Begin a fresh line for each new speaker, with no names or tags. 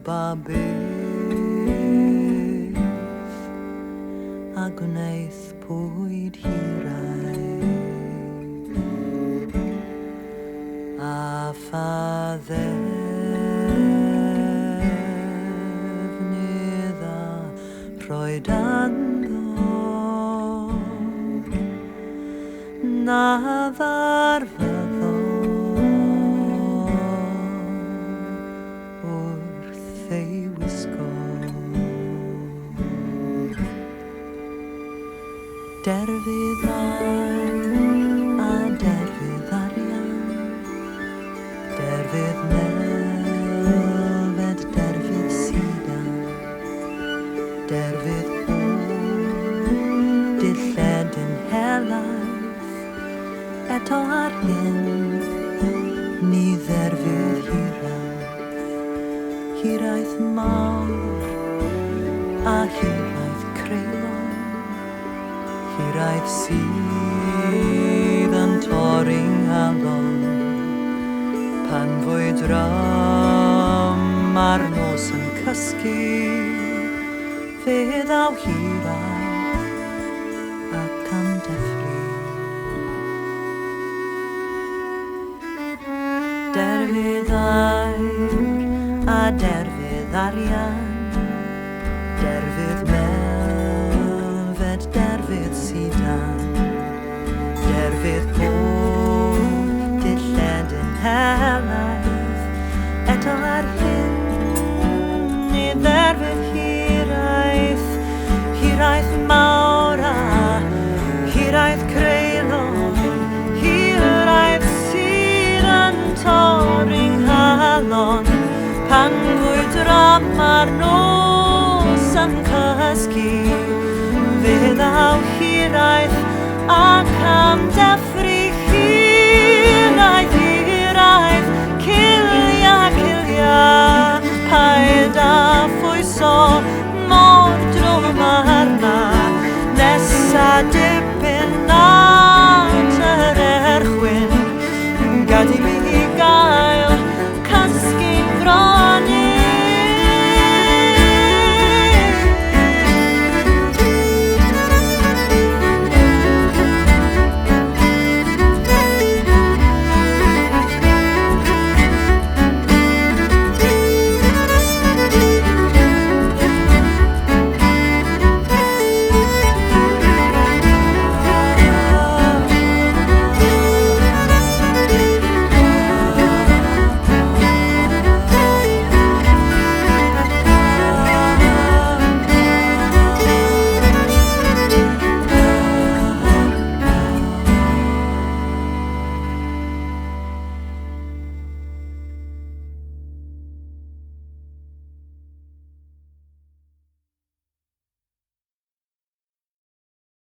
ba beth a gwneith bwyd hiraeth a phaddefnydd a rhoed anddo na ddarfyddo wrth ei wisgo. Derfydd ar a derfydd arian, derfydd melfed, derfydd sidan, derfydd bwyd, dilled yn helaeth, eto ar hyn, ni dderfydd hiraeth mawr a hiraeth creulon, hiraeth sydd yn torri'n nghalon, pan fwy dram ar nos yn cysgu, fe ddaw hiraeth ac am deffri. Derfydd aur a derfydd arian, derfydd melfed, derfydd sidan, derfydd bwyd, dilled yn helaeth, eto ar hyn, ni dderfydd hiraeth mawr a hiraeth creulon, hiraeth sydd yn torri'n nghalon, pan fwy dram ar nos yn cysgu, fe ddaw hiraeth ac am deffri hiraeth